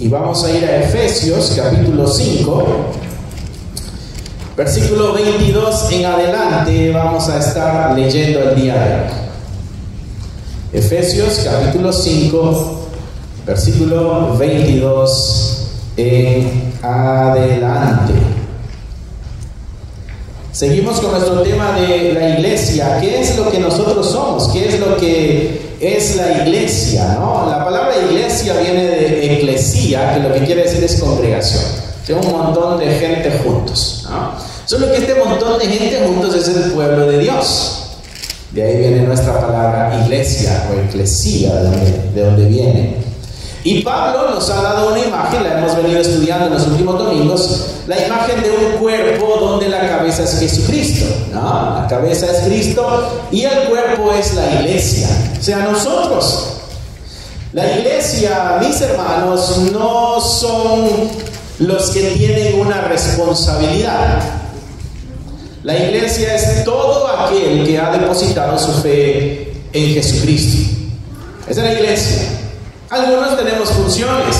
y vamos a ir a Efesios capítulo 5, versículo 22 en adelante. Vamos a estar leyendo el día de hoy. Efesios capítulo 5, versículo 22 en adelante. Seguimos con nuestro tema de la iglesia. ¿Qué es lo que nosotros somos? ¿Qué es lo que es la iglesia? ¿No? La palabra iglesia viene de eclesía, que lo que quiere decir es congregación. O sea, un montón de gente juntos, ¿no? Solo que este montón de gente juntos es el pueblo de Dios. De ahí viene nuestra palabra iglesia o eclesía, de donde viene. Y Pablo nos ha dado una imagen, la hemos venido estudiando en los últimos domingos, la imagen de un cuerpo donde la cabeza es Jesucristo, ¿no? La cabeza es Cristo y el cuerpo es la iglesia, o sea, nosotros. La iglesia, mis hermanos, no son los que tienen una responsabilidad. La iglesia es todo aquel que ha depositado su fe en Jesucristo. Esa es la iglesia. Algunos tenemos funciones,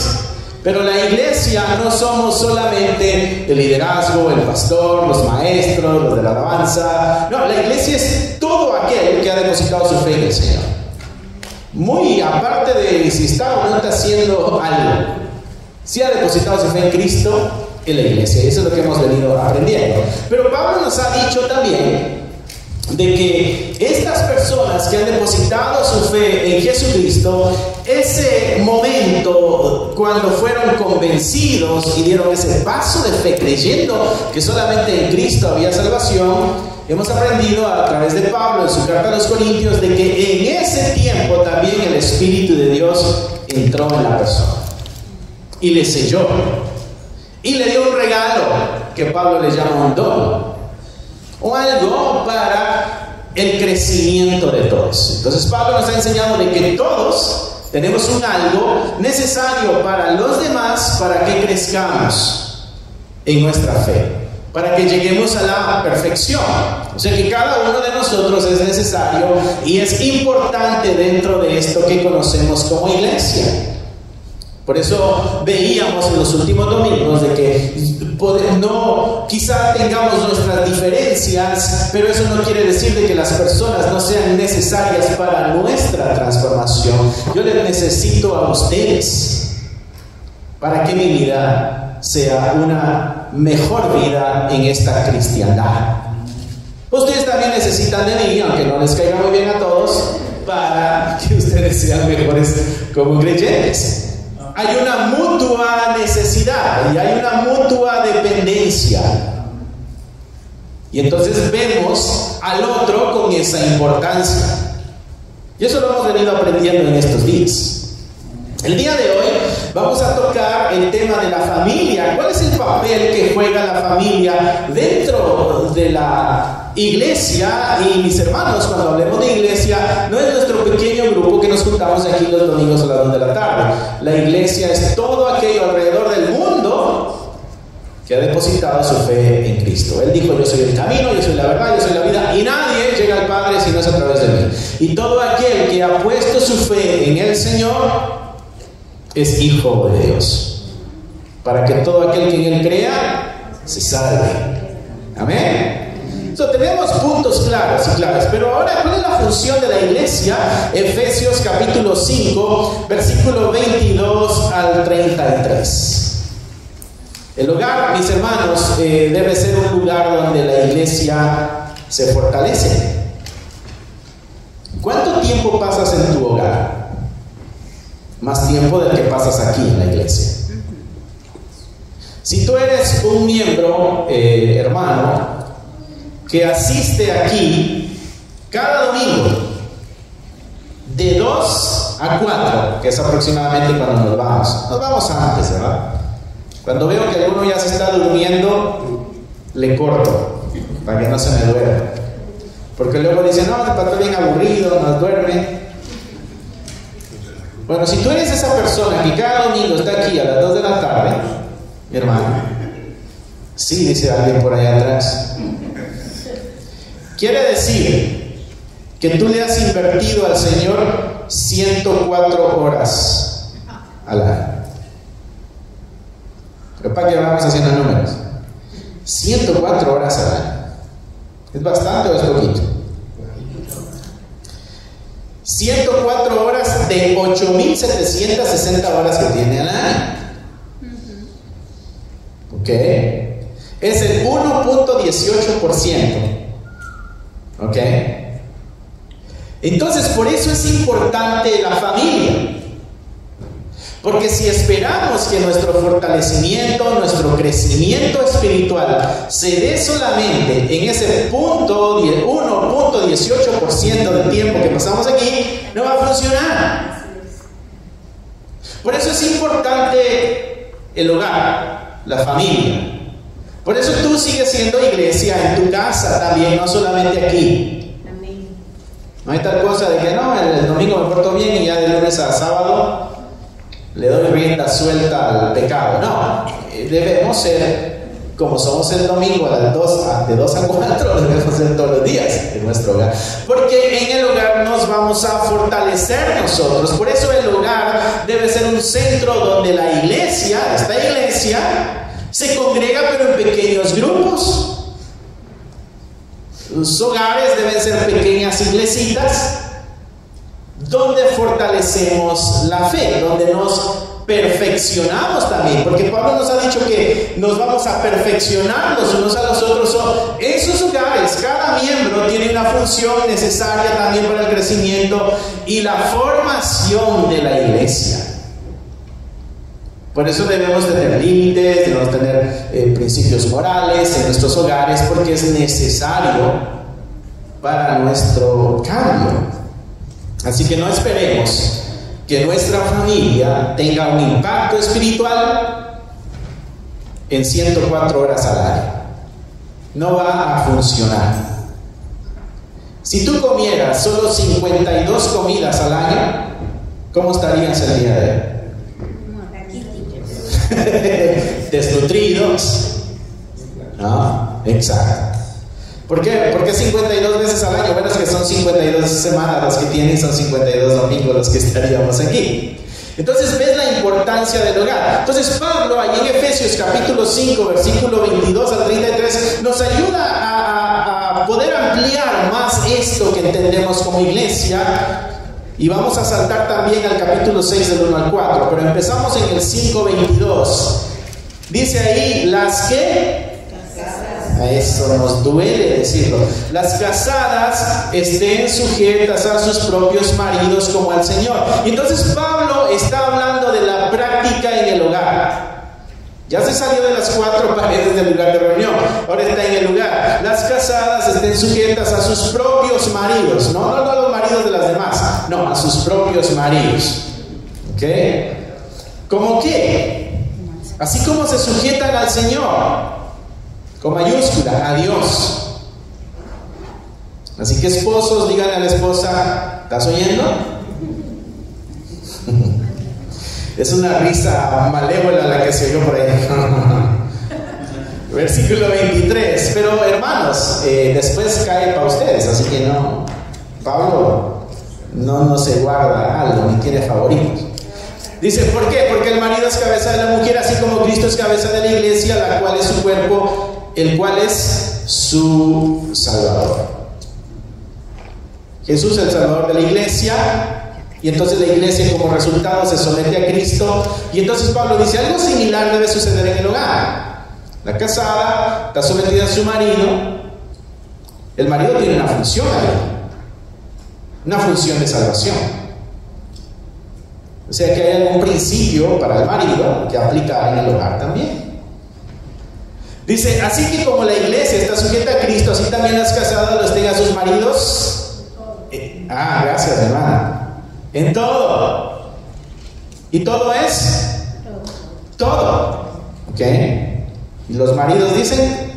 pero la iglesia no somos solamente el liderazgo, el pastor, los maestros, los de la alabanza. No, la iglesia es todo aquel que ha depositado su fe en el Señor. Muy aparte de si está o no está haciendo algo, si ha depositado su fe en Cristo, en la iglesia. Eso es lo que hemos venido aprendiendo. Pero Pablo nos ha dicho también de que estas personas que han depositado su fe en Jesucristo, ese momento cuando fueron convencidos y dieron ese paso de fe creyendo que solamente en Cristo había salvación, hemos aprendido a través de Pablo en su carta a los Corintios de que en ese tiempo también el Espíritu de Dios entró en la persona y le selló y le dio un regalo que Pablo le llama un don, o algo para el crecimiento de todos. Entonces Pablo nos ha enseñado de que todos tenemos un algo necesario para los demás, para que crezcamos en nuestra fe, para que lleguemos a la perfección. O sea que cada uno de nosotros es necesario y es importante dentro de esto que conocemos como iglesia. Por eso veíamos en los últimos domingos de que quizá tengamos nuestras diferencias, pero eso no quiere decir de que las personas no sean necesarias para nuestra transformación. Yo les necesito a ustedes para que mi vida sea una mejor vida en esta cristiandad. Ustedes también necesitan de mí, aunque no les caiga muy bien a todos, para que ustedes sean mejores como creyentes. Hay una mutua necesidad y hay una mutua dependencia. Y entonces vemos al otro con esa importancia. Y eso lo hemos venido aprendiendo en estos días. El día de hoy vamos a tocar el tema de la familia. ¿Cuál es el papel que juega la familia dentro de la iglesia? Y mis hermanos, cuando hablemos de iglesia, no es nuestro pequeño grupo que nos juntamos aquí los domingos a las 2 de la tarde. La iglesia es todo aquello alrededor del mundo que ha depositado su fe en Cristo. Él dijo: yo soy el camino, yo soy la verdad, yo soy la vida, y nadie llega al Padre si no es a través de mí. Y todo aquel que ha puesto su fe en el Señor es hijo de Dios, para que todo aquel que en él crea se salve. Amén. Tenemos puntos claros y claves, pero ahora, ¿cuál es la función de la iglesia? Efesios capítulo 5, versículo 22 al 33. El hogar, mis hermanos, debe ser un lugar donde la iglesia se fortalece. ¿Cuánto tiempo pasas en tu hogar? Más tiempo del que pasas aquí en la iglesia. Si tú eres un miembro, hermano, que asiste aquí cada domingo de 2 a 4, que es aproximadamente cuando nos vamos antes, ¿verdad? Cuando veo que alguno ya se está durmiendo, le corto para que no se me duerma, porque luego dicen: no, el pastor bien aburrido, nos duerme. Bueno, si tú eres esa persona que cada domingo está aquí a las 2 de la tarde, mi hermano, sí, dice alguien por allá atrás, quiere decir que tú le has invertido al Señor 104 horas al año. Pero para que vamos haciendo números. 104 horas al año. ¿Es bastante o es poquito? 104 horas de 8.760 horas que tiene al año. ¿Ok? Es el 1.18%. ¿Ok? Entonces, por eso es importante la familia. Porque si esperamos que nuestro fortalecimiento, nuestro crecimiento espiritual se dé solamente en ese 1.18% del tiempo que pasamos aquí, no va a funcionar. Por eso es importante el hogar, la familia. Por eso tú sigues siendo iglesia en tu casa también, no solamente aquí. No hay tal cosa de que no, el domingo me porto bien y ya de lunes a sábado le doy rienda suelta al pecado. No, debemos ser como somos el domingo de 2 a 4, lo debemos ser todos los días en nuestro hogar. Porque en el hogar nos vamos a fortalecer nosotros. Por eso el hogar debe ser un centro donde la iglesia, esta iglesia, se congrega pero en pequeños grupos. Los hogares deben ser pequeñas iglesitas donde fortalecemos la fe, donde nos perfeccionamos también, porque Pablo nos ha dicho que nos vamos a perfeccionar los unos a los otros. En sus hogares, cada miembro tiene una función necesaria también para el crecimiento y la formación de la iglesia. Por eso debemos tener límites, debemos tener principios morales en nuestros hogares, porque es necesario para nuestro cambio. Así que no esperemos que nuestra familia tenga un impacto espiritual en 104 horas al año. No va a funcionar. Si tú comieras solo 52 comidas al año, ¿cómo estarías el día de hoy? Desnutridos. ¿No? Exacto. ¿Por qué? ¿Por qué 52 veces al año? Bueno, es que son 52 semanas las que tienen, son 52 domingos los que estaríamos aquí. Entonces ves la importancia del hogar. Entonces Pablo, allí en Efesios capítulo 5, versículo 22 al 33, nos ayuda a poder ampliar más esto que entendemos como iglesia. Y vamos a saltar también al capítulo 6 del 1 al 4, pero empezamos en el 5:22. Dice ahí, las que... A eso nos duele decirlo. Las casadas estén sujetas a sus propios maridos como al Señor. Y entonces Pablo está hablando de la práctica en el hogar. Ya se salió de las 4 paredes del lugar de reunión, ahora está en el lugar. Las casadas estén sujetas a sus propios maridos, no a los maridos de las demás, no, a sus propios maridos. ¿Ok? ¿Cómo qué? Así como se sujetan al Señor, con mayúscula, a Dios. Así que esposos, díganle a la esposa, ¿estás oyendo? Es una risa malévola la que se oyó por ahí. Versículo 23. Pero hermanos, después cae para ustedes, así que no, Pablo no se guarda algo, ni tiene favoritos. Dice, ¿por qué? Porque el marido es cabeza de la mujer, así como Cristo es cabeza de la iglesia, la cual es su cuerpo, el cual es su Salvador. Jesús es el Salvador de la iglesia, y entonces la iglesia como resultado se somete a Cristo. Y entonces Pablo dice, algo similar debe suceder en el hogar. La casada está sometida a su marido. El marido tiene una función ahí, una función de salvación. O sea que hay algún principio para el marido que aplicar en el hogar también. Dice, así que como la iglesia está sujeta a Cristo, así también las casadas lo estén a sus maridos. Gracias, hermana. En todo. ¿Y todo es? Todo. ¿Ok? Y los maridos dicen,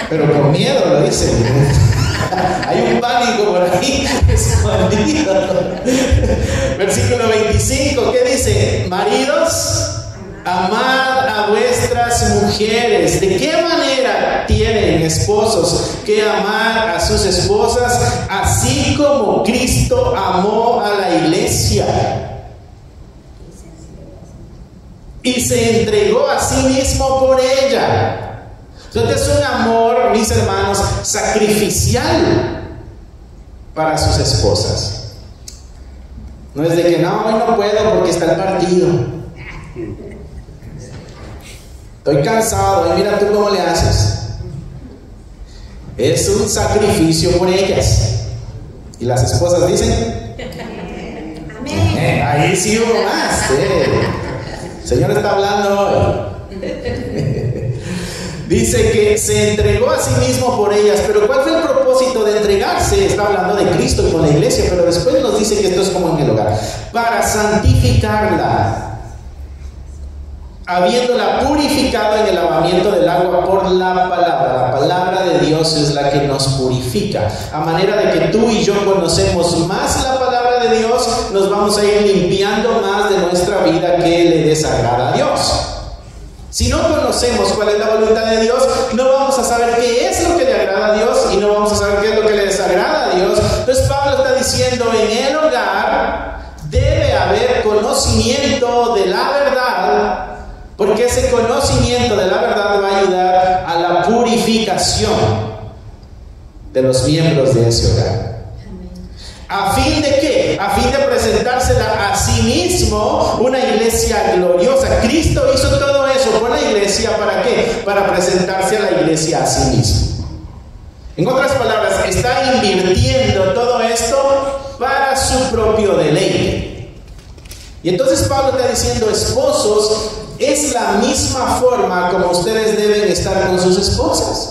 pero con miedo lo dicen. Hay un pánico por ahí escondido. Versículo 25, ¿qué dice? Maridos, amad a vuestras mujeres. ¿De qué manera tienen esposos que amar a sus esposas, así como Cristo amó a la iglesia y se entregó a sí mismo por ella. Entonces es un amor, mis hermanos, sacrificial para sus esposas. No es de que no, hoy no puedo porque está el partido. Estoy cansado, y mira tú cómo le haces. Es un sacrificio por ellas. Y las esposas dicen, amén. Ahí sí hubo más. El Señor está hablando hoy. Dice que se entregó a sí mismo por ellas. Pero ¿cuál fue el propósito de entregarse? Está hablando de Cristo y con la iglesia, pero después nos dice que esto es como en el hogar. Para santificarla, habiéndola purificado en el lavamiento del agua por la palabra. La palabra de Dios es la que nos purifica. A manera de que tú y yo conocemos más la palabra de Dios, nos vamos a ir limpiando más de nuestra vida que le desagrada a Dios. Si no conocemos cuál es la voluntad de Dios, no vamos a saber qué es lo que le agrada a Dios y no vamos a saber qué es lo que le desagrada a Dios. Entonces Pablo está diciendo, en el hogar debe haber conocimiento de la verdad, porque ese conocimiento de la verdad va a ayudar a la purificación de los miembros de ese hogar. ¿A fin de qué? A fin de presentársela a sí mismo una iglesia gloriosa. Cristo hizo todo eso por la iglesia, ¿para qué? Para presentarse a la iglesia a sí mismo. En otras palabras, está invirtiendo todo esto para su propio deleite. Y entonces Pablo está diciendo, esposos, es la misma forma como ustedes deben estar con sus esposas.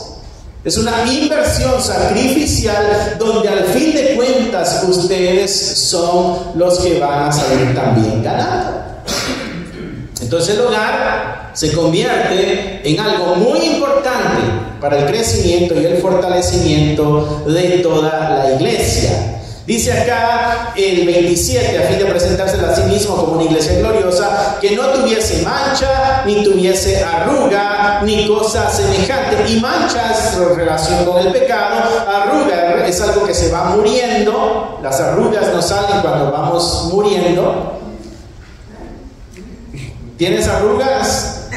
Es una inversión sacrificial donde al fin de cuentas ustedes son los que van a salir también ganando. Entonces el hogar se convierte en algo muy importante para el crecimiento y el fortalecimiento de toda la iglesia. Dice acá el 27, a fin de presentársela a sí mismo como una iglesia gloriosa, que no tuviese mancha, ni tuviese arruga, ni cosa semejante. Y mancha es relación con el pecado, arruga es algo que se va muriendo. Las arrugas nos salen cuando vamos muriendo. ¿Tienes arrugas?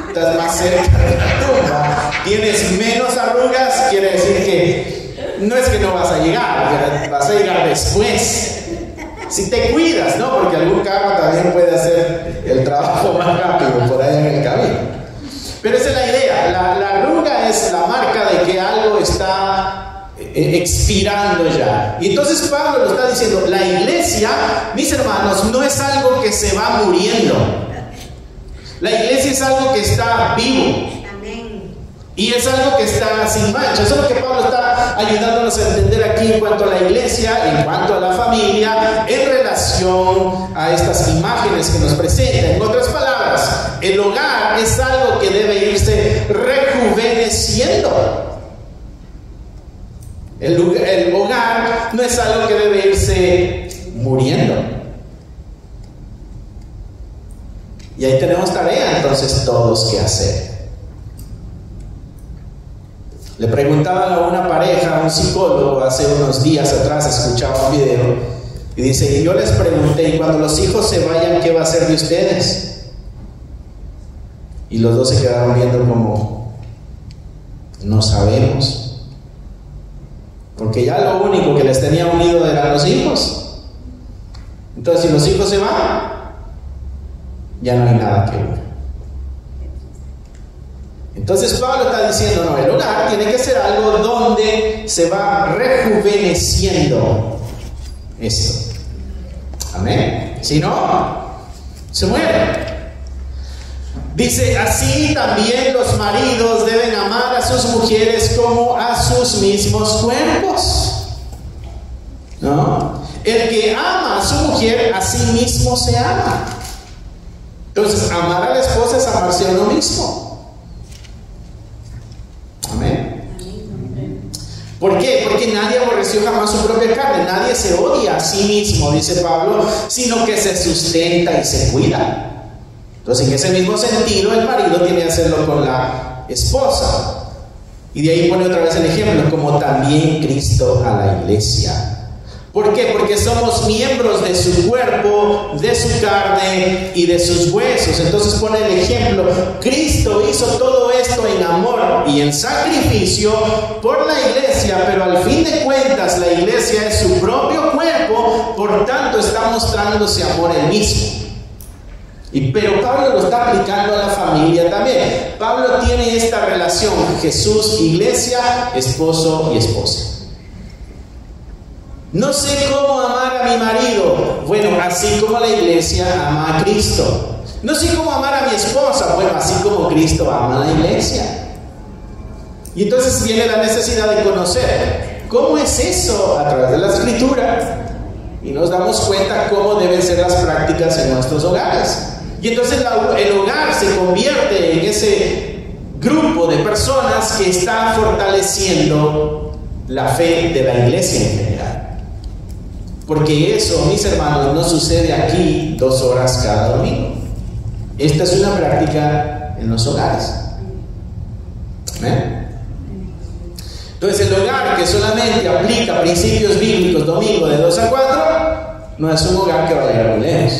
Estás más cerca de la tumba. ¿Tienes menos arrugas? Quiere decir que no es que no vas a llegar, vas a llegar después. Si te cuidas, ¿no? Porque algún carro también puede hacer el trabajo más rápido por ahí en el camino. Pero esa es la idea. La arruga es la marca de que algo está expirando ya. Y entonces Pablo lo está diciendo, la iglesia, mis hermanos, no es algo que se va muriendo. La iglesia es algo que está vivo. Y es algo que está sin mancha. Eso es lo que Pablo está ayudándonos a entender aquí en cuanto a la iglesia, en cuanto a la familia, en relación a estas imágenes que nos presenta. En otras palabras, el hogar es algo que debe irse rejuveneciendo. El hogar no es algo que debe irse muriendo. Y ahí tenemos tarea entonces todos que hacer. Le preguntaban a una pareja, a un psicólogo, hace unos días atrás, escuchaba un video, y dice, y yo les pregunté, ¿y cuando los hijos se vayan, qué va a hacer de ustedes? Y los dos se quedaron viendo como, no sabemos. Porque ya lo único que les tenía unido eran los hijos. Entonces, si los hijos se van, ya no hay nada que ver. Entonces Pablo está diciendo, no, el hogar tiene que ser algo donde se va rejuveneciendo esto. Amén. Si no, se muere. Dice, así también los maridos deben amar a sus mujeres como a sus mismos cuerpos. ¿No? El que ama a su mujer, a sí mismo se ama. Entonces, amar a la esposa es amarse a uno mismo. Amén. ¿Por qué? Porque nadie aborreció jamás su propia carne. Nadie se odia a sí mismo, dice Pablo, sino que se sustenta y se cuida. Entonces, en ese mismo sentido, el marido tiene que hacerlo con la esposa. Y de ahí pone otra vez el ejemplo, como también Cristo a la iglesia, ¿Por qué? Porque somos miembros de su cuerpo, de su carne y de sus huesos. Entonces pone el ejemplo, Cristo hizo todo esto en amor y en sacrificio por la iglesia, pero al fin de cuentas la iglesia es su propio cuerpo, por tanto está mostrándose amor él mismo. Pero Pablo lo está aplicando a la familia también. Pablo tiene esta relación, Jesús, iglesia, esposo y esposa. No sé cómo amar a mi marido. Bueno, así como la iglesia ama a Cristo. No sé cómo amar a mi esposa. Bueno, así como Cristo ama a la iglesia. Y entonces viene la necesidad de conocer cómo es eso a través de la Escritura. Y nos damos cuenta cómo deben ser las prácticas en nuestros hogares. Y entonces el hogar se convierte en ese grupo de personas que están fortaleciendo la fe de la iglesia en general. Porque eso, mis hermanos, no sucede aquí 2 horas cada domingo. Esta es una práctica en los hogares. ¿Amén? Entonces el hogar que solamente aplica principios bíblicos domingo de 2 a 4 no es un hogar que va a llegar muy lejos.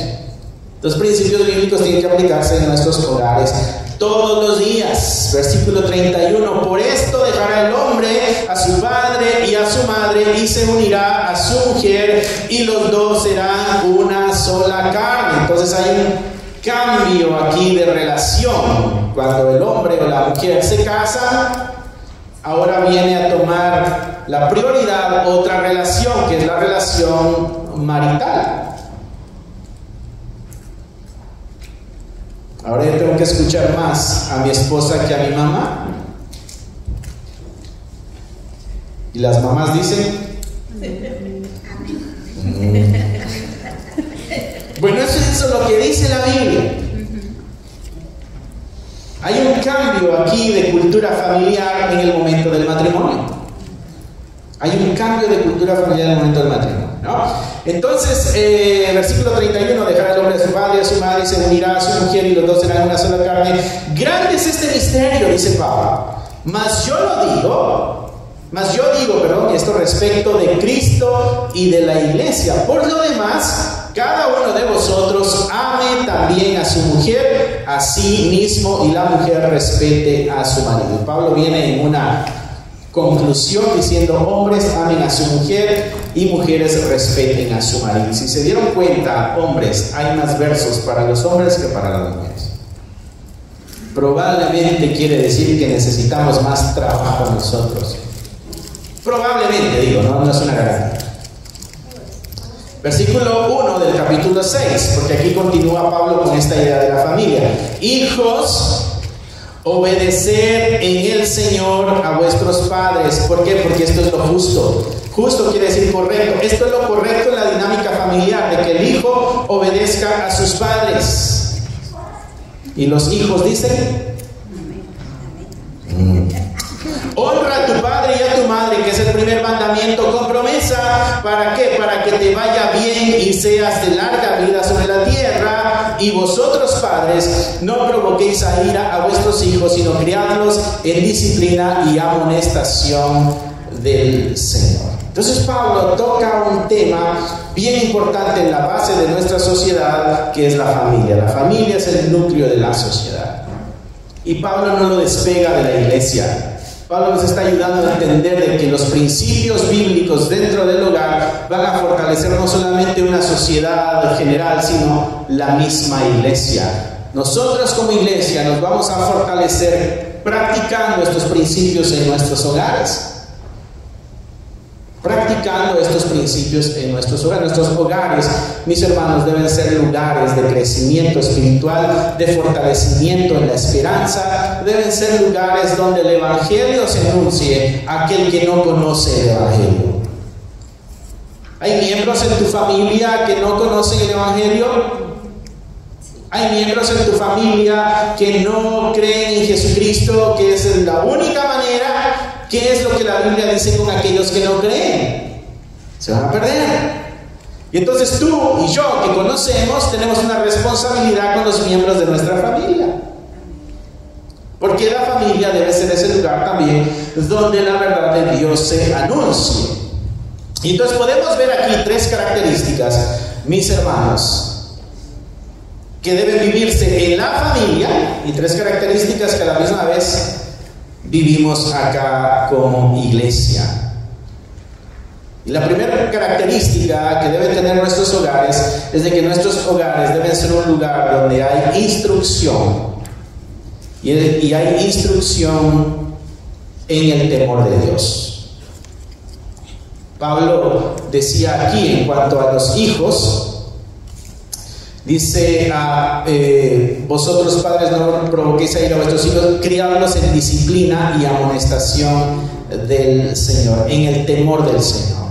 Los principios bíblicos tienen que aplicarse en nuestros hogares todos los días. Versículo 31, por esto dejará el hombre a su padre y a su madre y se unirá a su mujer y los dos serán una sola carne. Entonces hay un cambio aquí de relación. Cuando el hombre o la mujer se casan, ahora viene a tomar la prioridad otra relación, que es la relación marital. Ahora yo tengo que escuchar más a mi esposa que a mi mamá. Y las mamás dicen, bueno, eso es lo que dice la Biblia. Hay un cambio aquí de cultura familiar en el momento del matrimonio. Hay un cambio de cultura familiar en el momento del matrimonio, ¿no? Entonces, versículo 31, dejará el hombre a su padre y a su madre y se unirá a su mujer y los dos serán una sola carne. Grande es este misterio, dice Pablo. Mas yo digo, esto respecto de Cristo y de la iglesia. Por lo demás, cada uno de vosotros ame también a su mujer, a sí mismo, y la mujer respete a su marido. Pablo viene en una conclusión diciendo, hombres amen a su mujer y mujeres respeten a su marido. Si se dieron cuenta, hombres, hay más versos para los hombres que para las mujeres. Probablemente quiere decir que necesitamos más trabajo nosotros. Probablemente, digo, no es una garantía. Versículo 1 del capítulo 6, porque aquí continúa Pablo con esta idea de la familia. Hijos, obedeced en el Señor a vuestros padres. ¿Por qué? Porque esto es lo justo. Justo quiere decir correcto. Esto es lo correcto en la dinámica familiar, de que el hijo obedezca a sus padres. Y los hijos dicen, honra a tu padre y a tu madre, que es el primer mandamiento con promesa. ¿Para qué? Para que te vaya bien y seas de larga vida sobre la tierra. Y vosotros, padres, no provoquéis a ira a vuestros hijos, sino criadlos en disciplina y amonestación del Señor. Entonces Pablo toca un tema bien importante en la base de nuestra sociedad, que es la familia. La familia es el núcleo de la sociedad. Y Pablo no lo despega de la iglesia. Pablo nos está ayudando a entender de que los principios bíblicos dentro del hogar van a fortalecer no solamente una sociedad general, sino la misma iglesia. Nosotros como iglesia nos vamos a fortalecer practicando estos principios en nuestros hogares. Practicando estos principios en nuestros hogares. Nuestros hogares, mis hermanos, deben ser lugares de crecimiento espiritual, de fortalecimiento en la esperanza. Deben ser lugares donde el evangelio se anuncie a aquel que no conoce el evangelio. ¿Hay miembros en tu familia que no conocen el evangelio? ¿Hay miembros en tu familia que no creen en Jesucristo, que es la única manera? ¿Qué es lo que la Biblia dice con aquellos que no creen? Se van a perder. Y entonces tú y yo, que conocemos, tenemos una responsabilidad con los miembros de nuestra familia. Porque la familia debe ser ese lugar también donde la verdad de Dios se anuncie. Entonces podemos ver aquí tres características, mis hermanos, que deben vivirse en la familia, y tres características que a la misma vez vivimos acá como iglesia. Y la primera característica que deben tener nuestros hogares es de que nuestros hogares deben ser un lugar donde hay instrucción, y hay instrucción en el temor de Dios. Pablo decía aquí en cuanto a los hijos, dice vosotros padres no provoquéis a ir a vuestros hijos, criadlos en disciplina y amonestación del Señor, en el temor del Señor.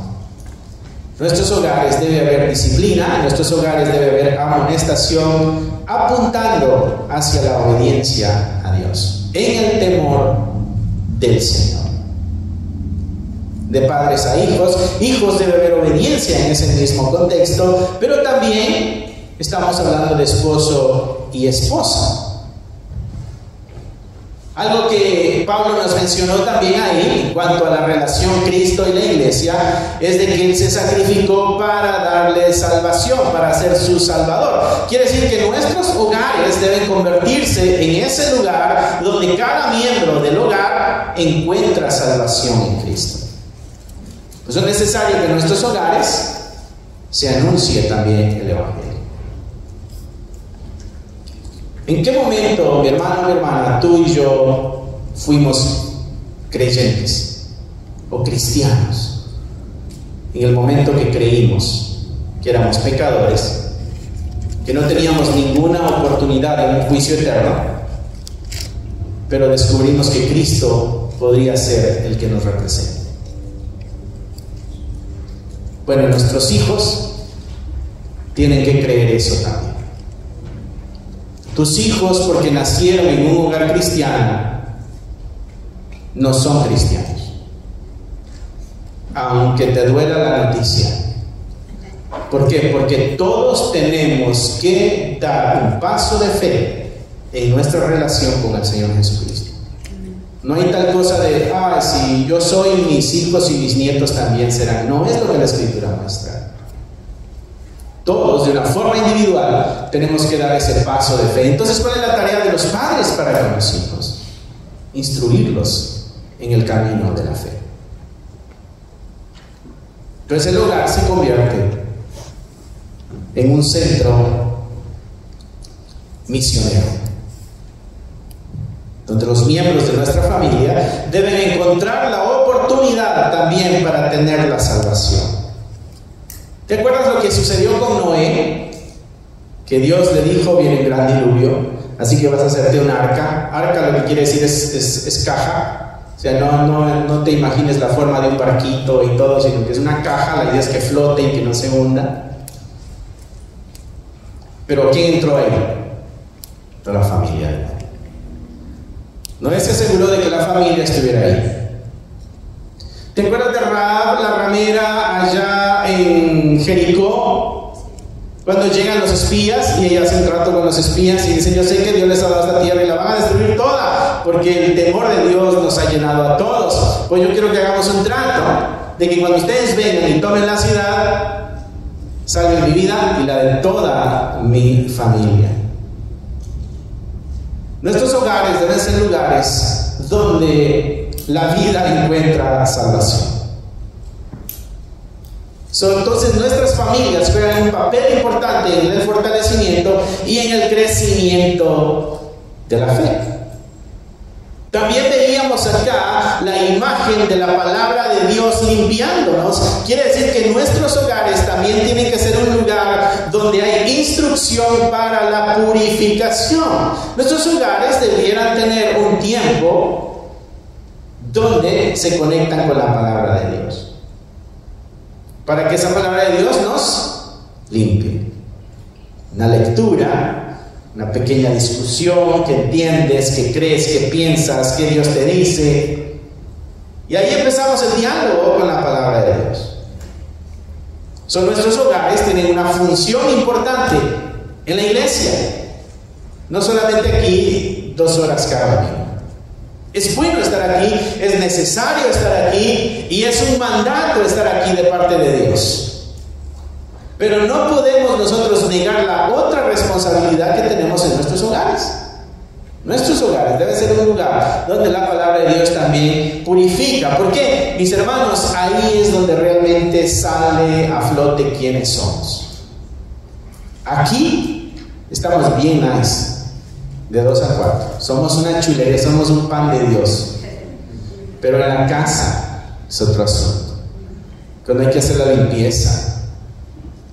En nuestros hogares debe haber disciplina, en nuestros hogares debe haber amonestación, apuntando hacia la obediencia a Dios, en el temor del Señor. De padres a hijos, hijos debe haber obediencia en ese mismo contexto, pero también estamos hablando de esposo y esposa. Algo que Pablo nos mencionó también ahí en cuanto a la relación Cristo y la iglesia es de que Él se sacrificó para darle salvación, para ser su salvador. Quiere decir que nuestros hogares deben convertirse en ese lugar donde cada miembro del hogar encuentra salvación en Cristo. Pues es necesario que en nuestros hogares se anuncie también el Evangelio. ¿En qué momento, mi hermano, mi hermana, tú y yo fuimos creyentes o cristianos? En el momento que creímos que éramos pecadores, que no teníamos ninguna oportunidad en un juicio eterno, pero descubrimos que Cristo podría ser el que nos represente. Bueno, nuestros hijos tienen que creer eso también. Tus hijos, porque nacieron en un hogar cristiano, no son cristianos, aunque te duela la noticia. ¿Por qué? Porque todos tenemos que dar un paso de fe en nuestra relación con el Señor Jesucristo. No hay tal cosa de, si yo soy, mis hijos y mis nietos también serán. No es lo que la Escritura muestra. Todos, de una forma individual, tenemos que dar ese paso de fe. Entonces, ¿cuál es la tarea de los padres para con los hijos? Instruirlos en el camino de la fe. Entonces el hogar se convierte en un centro misionero, donde los miembros de nuestra familia deben encontrar la oportunidad también para tener la salvación. ¿Te acuerdas lo que sucedió con Noé? Que Dios le dijo, viene un gran diluvio, así que vas a hacerte una arca. Arca lo que quiere decir es caja. O sea, no te imagines la forma de un barquito y todo, sino que es una caja. La idea es que flote y que no se hunda. Pero ¿quién entró ahí? Toda la familia. Noé se aseguró de que la familia estuviera ahí. ¿Te acuerdas de Rahab, la ramera, allá en Jericó? Cuando llegan los espías y ella hace un trato con los espías y dice, yo sé que Dios les ha dado esta tierra y la van a destruir toda, porque el temor de Dios nos ha llenado a todos. Pues yo quiero que hagamos un trato de que cuando ustedes vengan y tomen la ciudad, salve mi vida y la de toda mi familia. Nuestros hogares deben ser lugares donde la vida encuentra salvación. Entonces nuestras familias juegan un papel importante en el fortalecimiento y en el crecimiento de la fe. También veíamos acá la imagen de la palabra de Dios limpiándonos. Quiere decir que nuestros hogares también tienen que ser un lugar donde hay instrucción para la purificación. Nuestros hogares debieran tener un tiempo donde se conectan con la palabra de Dios, para que esa palabra de Dios nos limpie. Una lectura, una pequeña discusión, que entiendes, que crees, que piensas, que Dios te dice, y ahí empezamos el diálogo con la palabra de Dios. Nuestros hogares tienen una función importante en la iglesia, no solamente aquí 2 horas cada domingo. Es bueno estar aquí, es necesario estar aquí y es un mandato estar aquí de parte de Dios. Pero no podemos nosotros negar la otra responsabilidad que tenemos en nuestros hogares. Nuestros hogares debe ser un lugar donde la palabra de Dios también purifica. ¿Por qué? Mis hermanos, ahí es donde realmente sale a flote quiénes somos. Aquí estamos bien nice, de 2 a 4. Somos una chulería, somos un pan de Dios. Pero en la casa es otro asunto. Cuando hay que hacer la limpieza,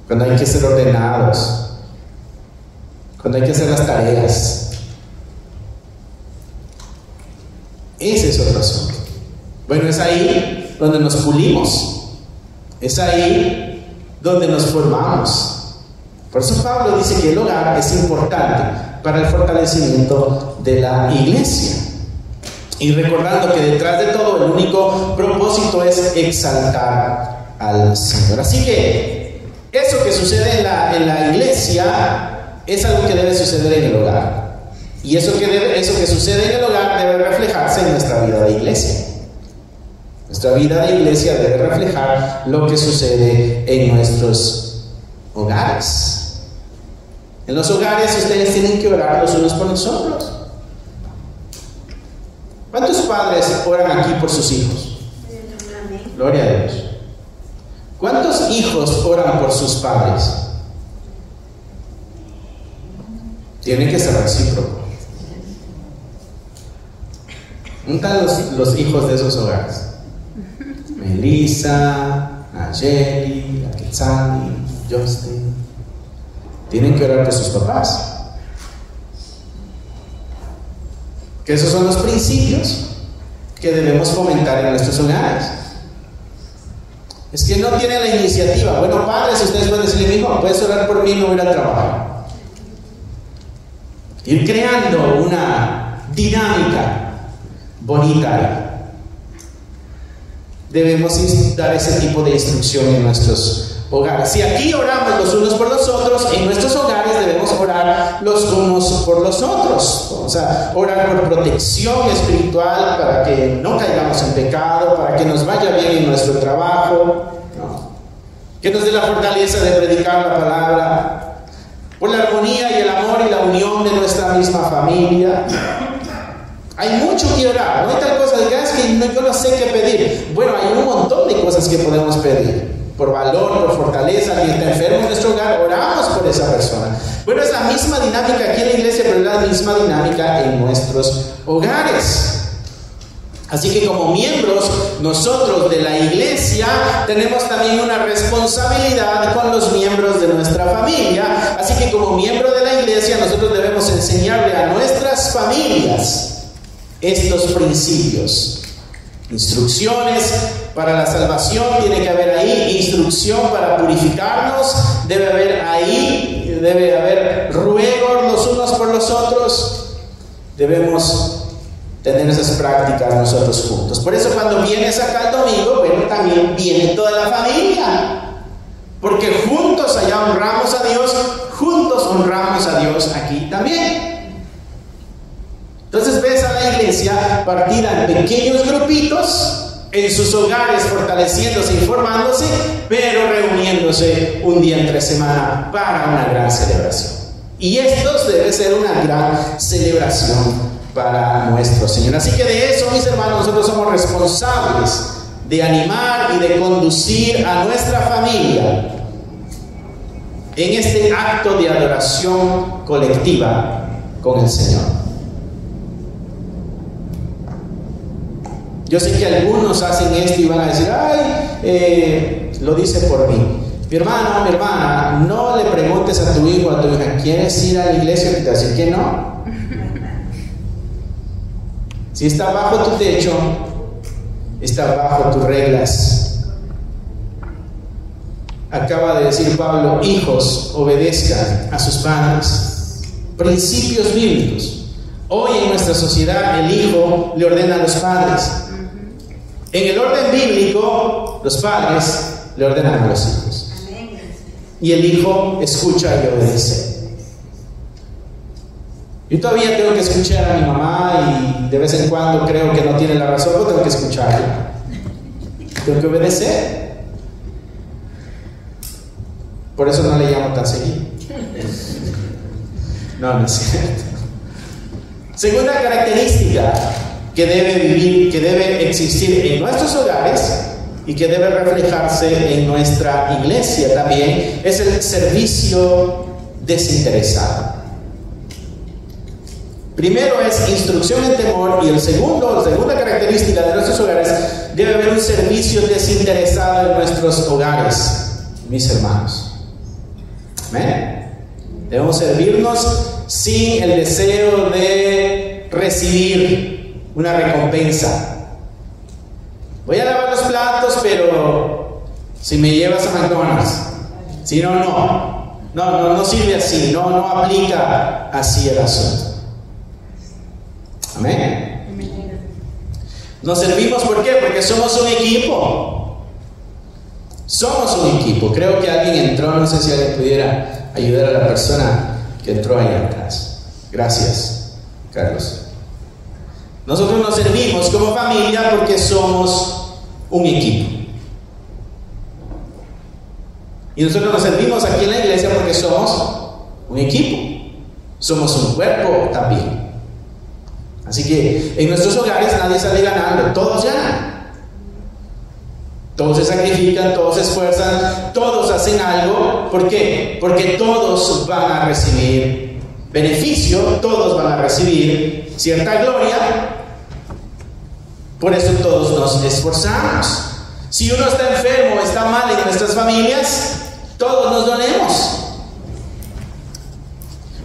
cuando hay que ser ordenados, cuando hay que hacer las tareas, ese es otro asunto. Bueno, es ahí donde nos pulimos, es ahí donde nos formamos. Por eso Pablo dice que el hogar es importante para el fortalecimiento de la iglesia. Y recordando que detrás de todo el único propósito es exaltar al Señor. Así que eso que sucede en la iglesia es algo que debe suceder en el hogar. Y eso que sucede en el hogar debe reflejarse en nuestra vida de iglesia. Nuestra vida de iglesia debe reflejar lo que sucede en nuestros hogares. En los hogares ustedes tienen que orar los unos por los otros. ¿Cuántos padres oran aquí por sus hijos? Gloria a Dios. ¿Cuántos hijos oran por sus padres? Tiene que ser recíproco. ¿Dónde están los hijos de esos hogares? Melissa, Nayeli, Akitsani, Justin. Tienen que orar por sus papás. Que esos son los principios que debemos fomentar en nuestros hogares. Es que no tienen la iniciativa. Bueno, padres, ustedes pueden decirle, hijo, puedes orar por mí y no voy a ir a trabajar. Ir creando una dinámica bonita. Debemos dar ese tipo de instrucción en nuestros hogares. Si aquí oramos los unos por los otros, en nuestros hogares debemos orar los unos por los otros. O sea, orar por protección espiritual para que no caigamos en pecado, para que nos vaya bien en nuestro trabajo, ¿no? Que nos dé la fortaleza de predicar la palabra, por la armonía y el amor y la unión de nuestra misma familia. Hay mucho que orar. No hay tal cosa de que es que yo no sé qué pedir. Bueno, hay un montón de cosas que podemos pedir. Por valor, por fortaleza. Alguien está enfermo en nuestro hogar, oramos por esa persona. Bueno, es la misma dinámica aquí en la iglesia, pero es la misma dinámica en nuestros hogares. Así que como miembros, nosotros de la iglesia tenemos también una responsabilidad con los miembros de nuestra familia. Así que como miembro de la iglesia, nosotros debemos enseñarle a nuestras familias estos principios. Instrucciones para la salvación tiene que haber ahí, instrucción para purificarnos debe haber ahí, debe haber ruegos los unos por los otros. Debemos tener esas prácticas nosotros juntos. Por eso cuando vienes acá el domingo, bueno, también viene toda la familia, porque juntos allá honramos a Dios, juntos honramos a Dios aquí también. Entonces ves a la iglesia partida en pequeños grupitos, en sus hogares fortaleciéndose y formándose, pero reuniéndose un día entre semana para una gran celebración. Y esto debe ser una gran celebración para nuestro Señor. Así que de eso, mis hermanos, nosotros somos responsables de animar y de conducir a nuestra familia en este acto de adoración colectiva con el Señor. Yo sé que algunos hacen esto y van a decir, ay, lo dice por mí. Mi hermano, mi hermana, no le preguntes a tu hijo o a tu hija, ¿quieres ir a la iglesia? Y te va a decir que no. Si está bajo tu techo, está bajo tus reglas. Acaba de decir Pablo, hijos, obedezcan a sus padres. Principios bíblicos. Hoy en nuestra sociedad el hijo le ordena a los padres. En el orden bíblico, los padres le ordenan a los hijos. Y el hijo escucha y obedece. Yo todavía tengo que escuchar a mi mamá y de vez en cuando creo que no tiene la razón, pero tengo que escucharla. Tengo que obedecer. Por eso no le llamo tan seguido. No es cierto. Segunda característica que debe existir en nuestros hogares y que debe reflejarse en nuestra iglesia también, es el servicio desinteresado. Primero es instrucción en temor, y la segunda característica de nuestros hogares, debe haber un servicio desinteresado en nuestros hogares, mis hermanos. ¿Amén? Debemos servirnos sin el deseo de recibir una recompensa. Voy a lavar los platos, pero si me llevas a McDonald's. Si no, no sirve así, no aplica así el asunto. Amén. Nos servimos, ¿por qué? Porque somos un equipo. Somos un equipo. Creo que alguien entró, no sé si alguien pudiera ayudar a la persona que entró ahí atrás. Gracias, Carlos. Nosotros nos servimos como familia porque somos un equipo. Y nosotros nos servimos aquí en la iglesia porque somos un equipo. Somos un cuerpo también. Así que en nuestros hogares nadie sale ganando, todos ganan. Todos se sacrifican, todos se esfuerzan, todos hacen algo. ¿Por qué? Porque todos van a recibir beneficio, todos van a recibir cierta gloria. Por eso todos nos esforzamos. Si uno está enfermo, está mal en nuestras familias, todos nos dolemos.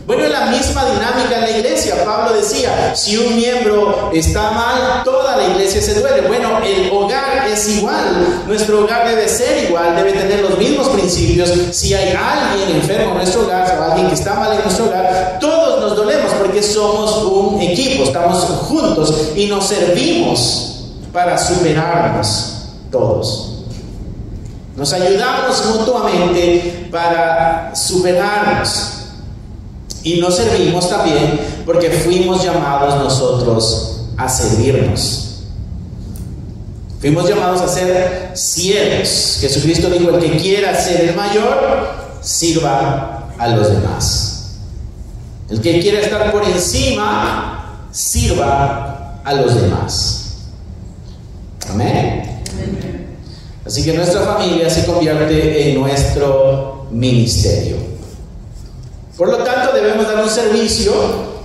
Bueno, es la misma dinámica en la iglesia. Pablo decía, si un miembro está mal, toda la iglesia se duele. Bueno, el hogar es igual. Nuestro hogar debe ser igual, debe tener los mismos principios. Si hay alguien enfermo en nuestro hogar, o alguien que está mal en nuestro hogar, todos nos dolemos porque somos un equipo, estamos juntos y nos servimos para superarnos todos. Nos ayudamos mutuamente para superarnos. Y nos servimos también porque fuimos llamados nosotros a servirnos. Fuimos llamados a ser siervos. Jesucristo dijo, el que quiera ser el mayor, sirva a los demás. El que quiera estar por encima, sirva a los demás. Amén. Así que nuestra familia se convierte en nuestro ministerio. Por lo tanto, debemos dar un servicio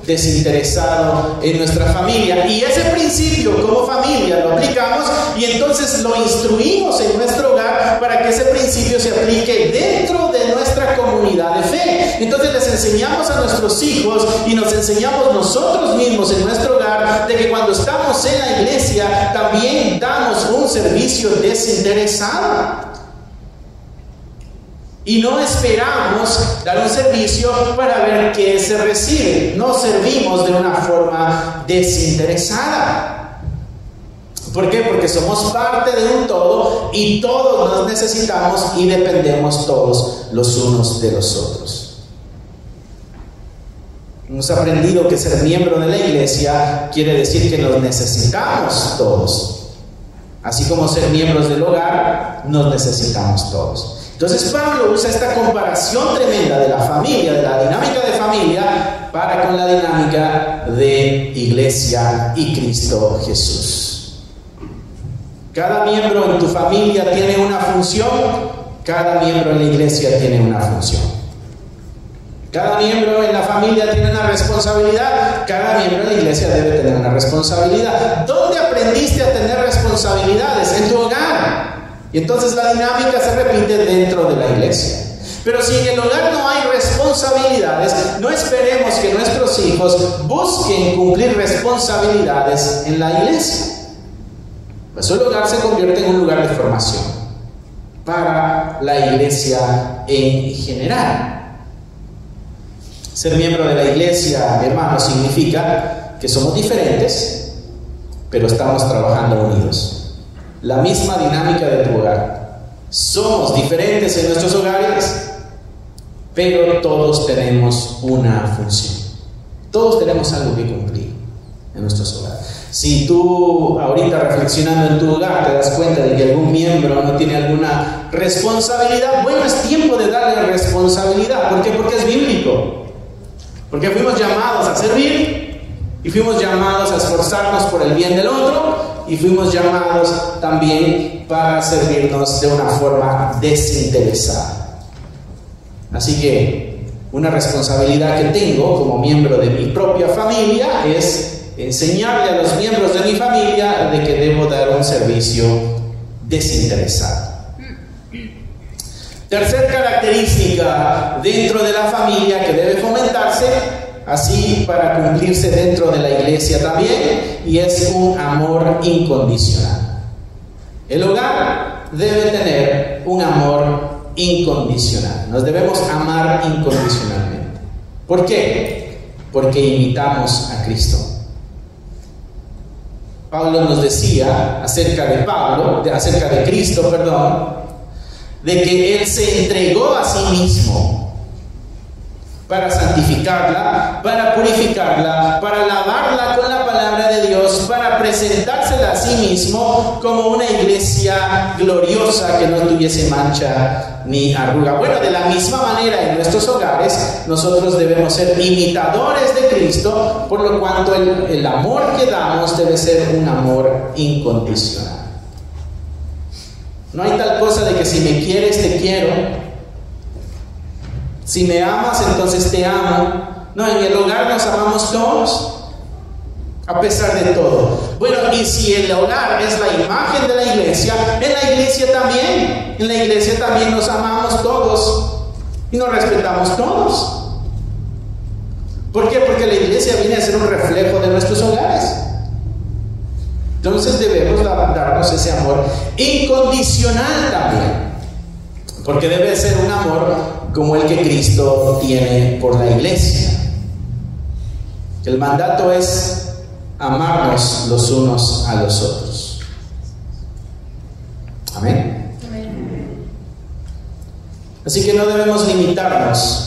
desinteresado en nuestra familia. Y ese principio como familia lo aplicamos y entonces lo instruimos en nuestro hogar para que ese principio se aplique dentro de nuestra comunidad de fe. Entonces les enseñamos a nuestros hijos y nos enseñamos nosotros mismos en nuestro hogar de que cuando estamos en la iglesia también damos un servicio desinteresado. Y no esperamos dar un servicio para ver qué se recibe. No servimos de una forma desinteresada. ¿Por qué? Porque somos parte de un todo y todos nos necesitamos y dependemos todos los unos de los otros. Hemos aprendido que ser miembro de la iglesia quiere decir que nos necesitamos todos. Así como ser miembros del hogar, nos necesitamos todos. Entonces Pablo usa esta comparación tremenda de la familia, de la dinámica de familia, para con la dinámica de iglesia y Cristo Jesús. Cada miembro en tu familia tiene una función, cada miembro en la iglesia tiene una función. Cada miembro en la familia tiene una responsabilidad, cada miembro en la iglesia debe tener una responsabilidad. ¿Dónde aprendiste a tener responsabilidades? En tu hogar. Y entonces la dinámica se repite dentro de la iglesia. Pero si en el hogar no hay responsabilidades, no esperemos que nuestros hijos busquen cumplir responsabilidades en la iglesia. Pues el hogar se convierte en un lugar de formación para la iglesia en general. Ser miembro de la iglesia, mi hermano, significa que somos diferentes, pero estamos trabajando unidos. La misma dinámica de tu hogar. Somos diferentes en nuestros hogares, pero todos tenemos una función. Todos tenemos algo que cumplir en nuestros hogares. Si tú ahorita reflexionando en tu hogar te das cuenta de que algún miembro no tiene alguna responsabilidad, bueno, es tiempo de darle responsabilidad. ¿Por qué? Porque es bíblico. Porque fuimos llamados a servir y fuimos llamados a esforzarnos por el bien del otro y fuimos llamados también para servirnos de una forma desinteresada. Así que una responsabilidad que tengo como miembro de mi propia familia es enseñarle a los miembros de mi familia de que debo dar un servicio desinteresado. Tercer característica dentro de la familia que debe fomentarse, así para cumplirse dentro de la iglesia también, y es un amor incondicional. El hogar debe tener un amor incondicional. Nos debemos amar incondicionalmente. ¿Por qué? Porque imitamos a Cristo. Pablo nos decía acerca de Cristo, de que Él se entregó a sí mismo para santificarla, para purificarla, para lavarla con la palabra de Dios, para presentársela a sí mismo como una iglesia gloriosa que no tuviese mancha ni arruga. Bueno, de la misma manera en nuestros hogares nosotros debemos ser imitadores de Cristo, por lo cuanto el amor que damos debe ser un amor incondicional. No hay tal cosa de que si me quieres te quiero, si me amas entonces te amo. No, en el hogar nos amamos todos, a pesar de todo. Bueno, y si el hogar es la imagen de la iglesia, en la iglesia también nos amamos todos y nos respetamos todos. ¿Por qué? Porque la iglesia viene a ser un reflejo de nuestros hogares. Entonces debemos darnos ese amor incondicional también, porque debe ser un amor como el que Cristo tiene por la iglesia. El mandato es amarnos los unos a los otros. Amén. Así que no debemos limitarnos,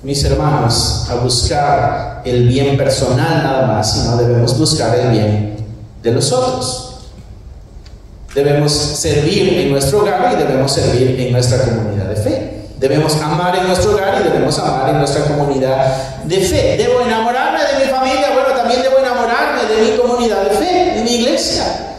mis hermanos, a buscar el bien personal nada más, sino debemos buscar el bien de los otros. Debemos servir en nuestro hogar y debemos servir en nuestra comunidad de fe. Debemos amar en nuestro hogar y debemos amar en nuestra comunidad de fe. ¿Debo enamorarme de mi familia? Bueno, también debo enamorarme de mi comunidad de fe, de mi iglesia.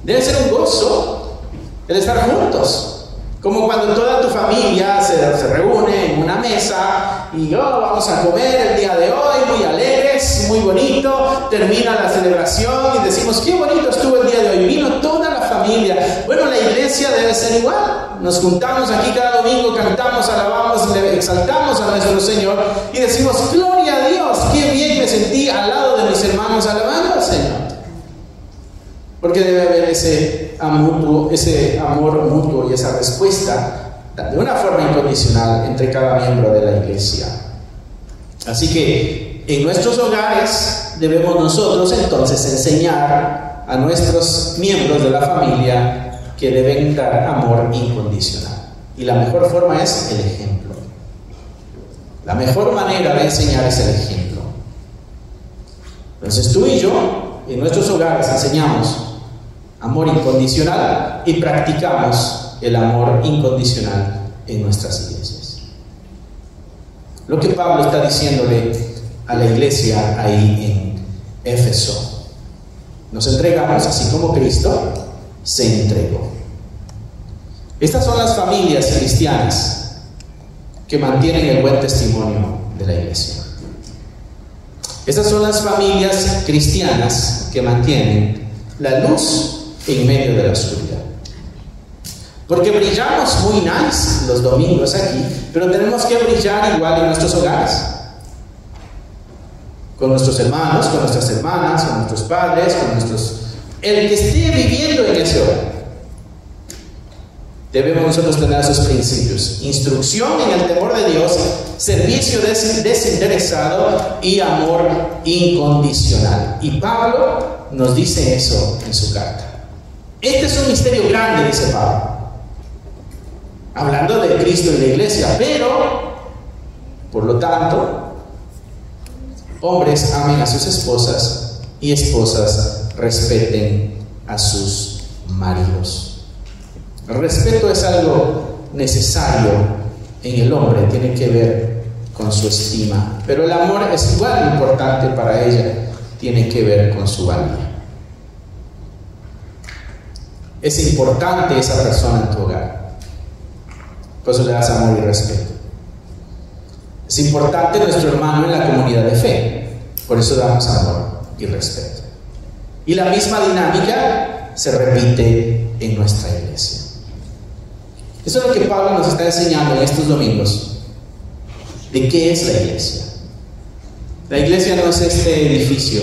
Debe ser un gozo el estar juntos. Como cuando toda tu familia se reúne en una mesa y vamos a comer el día de hoy, muy alegres, muy bonito, termina la celebración y decimos, qué bonito estuvo el día de hoy, vino toda la familia. Bueno, la iglesia debe ser igual. Nos juntamos aquí cada domingo, cantamos, alabamos, le exaltamos a nuestro Señor y decimos, gloria a Dios, qué bien me sentí al lado de mis hermanos alabando al Señor. Porque debe haber ese amor mutuo y esa respuesta de una forma incondicional entre cada miembro de la iglesia. Así que en nuestros hogares debemos nosotros entonces enseñar a nuestros miembros de la familia que deben dar amor incondicional. Y la mejor forma es el ejemplo. La mejor manera de enseñar es el ejemplo. Entonces tú y yo en nuestros hogares enseñamos amor incondicional y practicamos el amor incondicional en nuestras iglesias. Lo que Pablo está diciéndole a la iglesia ahí en Éfeso: nos entregamos así como Cristo se entregó. Estas son las familias cristianas que mantienen el buen testimonio de la iglesia. Estas son las familias cristianas que mantienen la luz en medio de la oscuridad. Porque brillamos muy nice los domingos aquí, pero tenemos que brillar igual en nuestros hogares, con nuestros hermanos, con nuestras hermanas, con nuestros padres, con el que esté viviendo en ese hogar. Debemos nosotros tener esos principios: instrucción en el temor de Dios, servicio desinteresado y amor incondicional. Y Pablo nos dice eso en su carta. Este es un misterio grande, dice Pablo, hablando de Cristo y la iglesia, pero por lo tanto Hombres amen a sus esposas y esposas respeten a sus maridos. El respeto es algo necesario en el hombre, tiene que ver con su estima, pero el amor es igual importante para ella, tiene que ver con su valía. Es importante esa persona en tu hogar, por eso le das amor y respeto. Es importante nuestro hermano en la comunidad de fe, por eso damos amor y respeto. Y la misma dinámica se repite en nuestra iglesia. Eso es lo que Pablo nos está enseñando en estos domingos. ¿De qué es la iglesia? La iglesia no es este edificio.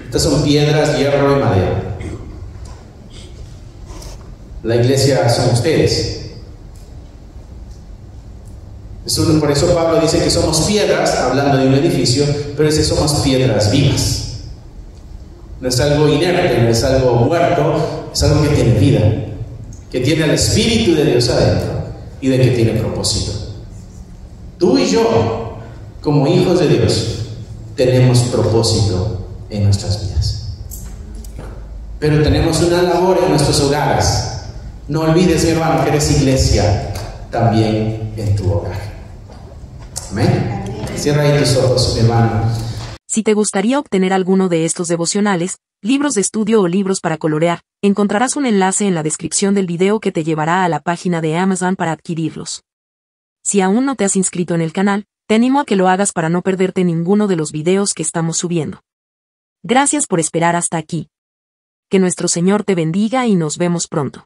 Estas son piedras, hierro y madera. La iglesia son ustedes. Por eso Pablo dice que somos piedras, hablando de un edificio, pero es que somos piedras vivas. No es algo inerte, no es algo muerto, es algo que tiene vida, que tiene el Espíritu de Dios adentro y de que tiene propósito. Tú y yo, como hijos de Dios, tenemos propósito en nuestras vidas. Pero tenemos una labor en nuestros hogares. No olvides, mi hermano, que eres iglesia también en tu hogar. Amén. Cierra ahí tus ojos, mi hermano. Si te gustaría obtener alguno de estos devocionales, libros de estudio o libros para colorear, encontrarás un enlace en la descripción del video que te llevará a la página de Amazon para adquirirlos. Si aún no te has inscrito en el canal, te animo a que lo hagas para no perderte ninguno de los videos que estamos subiendo. Gracias por esperar hasta aquí. Que nuestro Señor te bendiga y nos vemos pronto.